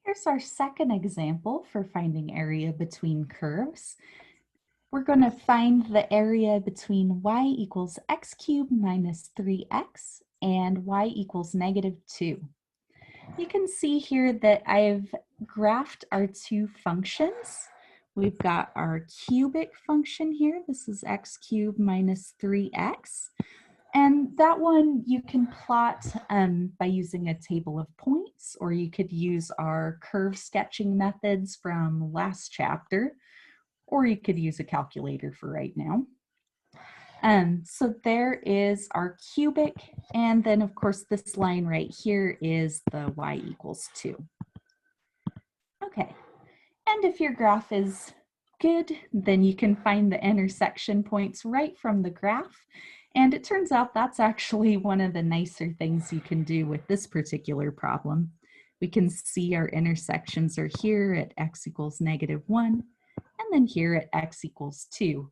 Here's our second example for finding area between curves. We're going to find the area between y equals x cubed minus 3x and y equals -2. You can see here that I've graphed our two functions. We've got our cubic function here. This is x cubed minus 3x. And that one you can plot by using a table of points, or you could use our curve sketching methods from last chapter, or you could use a calculator for right now. So there is our cubic, and then of course this line right here is the y equals 2. Okay, and if your graph is good, then you can find the intersection points right from the graph. And it turns out that's actually one of the nicer things you can do with this particular problem. We can see our intersections are here at x equals -1, and then here at x equals 2.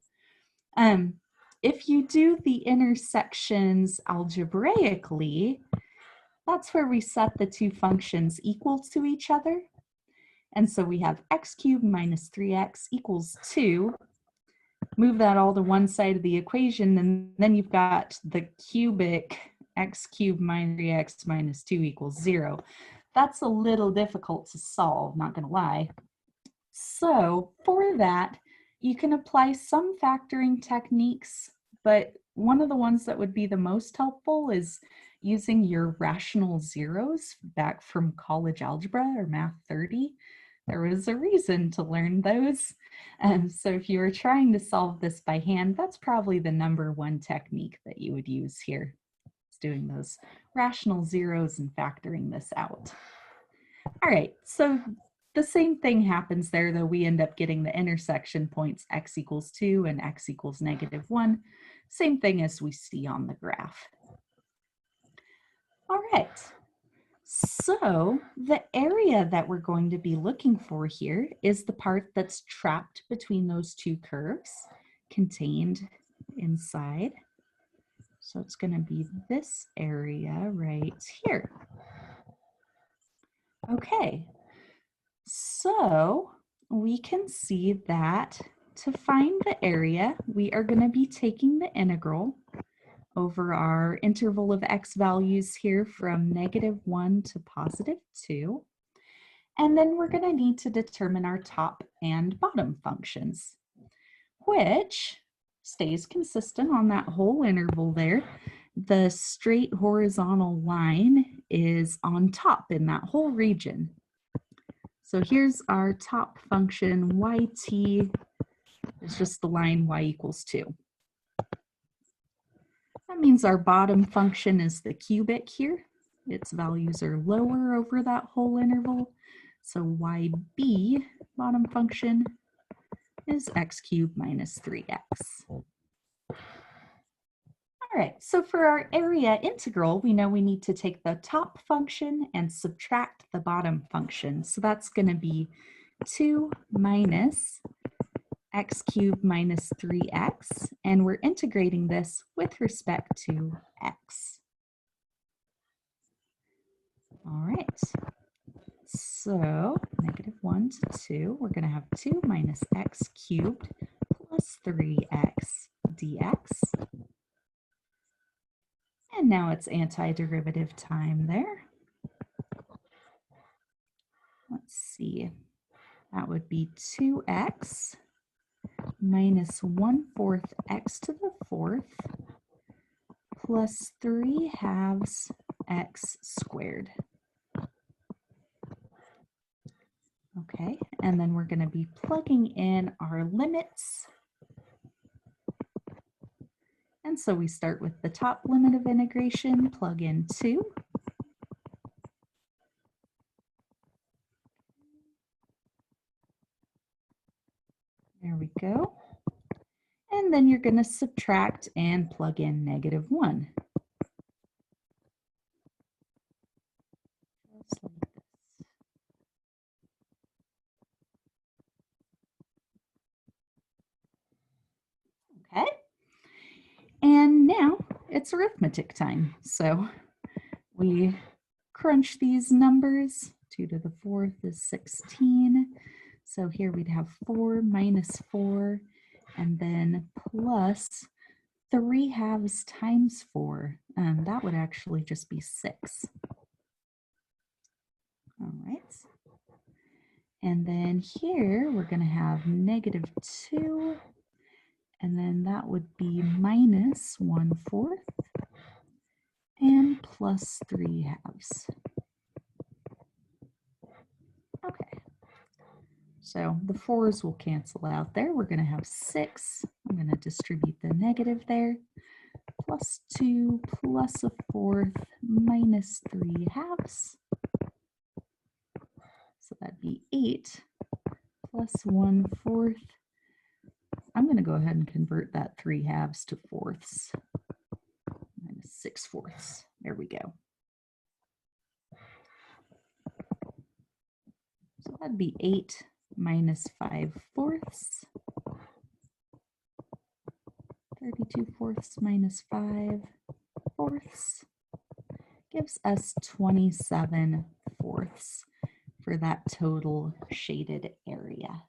If you do the intersections algebraically, that's where we set the two functions equal to each other. And so we have x cubed minus 3x equals 2. Move that all to one side of the equation, and then you've got the cubic x cubed minus 3x minus 2 equals 0. That's a little difficult to solve, not going to lie. So for that, you can apply some factoring techniques, but one of the ones that would be the most helpful is using your rational zeros back from college algebra or math 30. There was a reason to learn those. So if you were trying to solve this by hand, that's probably the #1 technique that you would use here. It's doing those rational zeros and factoring this out. All right, so the same thing happens there, though we end up getting the intersection points x equals 2 and x equals -1. Same thing as we see on the graph. All right. So the area that we're going to be looking for here is the part that's trapped between those two curves, contained inside. So it's going to be this area right here. Okay, so we can see that to find the area, we are going to be taking the integral over our interval of x values here from -1 to +2. And then we're going to need to determine our top and bottom functions, which stays consistent on that whole interval there. The straight horizontal line is on top in that whole region. So here's our top function, yt is just the line y equals 2. That means our bottom function is the cubic here. Its values are lower over that whole interval. So yb, bottom function, is x cubed minus 3x. All right, so for our area integral, we know we need to take the top function and subtract the bottom function. So that's going to be 2 minus x cubed minus 3x, and we're integrating this with respect to x. All right, so -1 to 2, we're going to have 2 minus x cubed plus 3x dx. And now it's antiderivative time there. Let's see, that would be 2x minus 1/4 x to the 4th plus 3/2 x squared. Okay, and then we're going to be plugging in our limits. And so we start with the top limit of integration, plug in 2. There we go. And then you're going to subtract and plug in -1. Just like this. Okay. And now it's arithmetic time. So we crunch these numbers. 2 to the 4th is 16. So here we'd have 4 minus 4, and then plus 3 halves times 4. That would actually just be 6. All right. And then here we're going to have negative 2, and then that would be minus 1/4 and plus 3 halves. Okay. So the 4's will cancel out there. We're going to have 6. I'm going to distribute the negative there. Plus 2 plus 1/4 minus 3 halves. So that'd be 8 plus 1/4. I'm going to go ahead and convert that 3 halves to fourths. Minus 6/4. There we go. So that'd be 8 minus 5/4. 32/4 minus 5/4 gives us 27/4 for that total shaded area.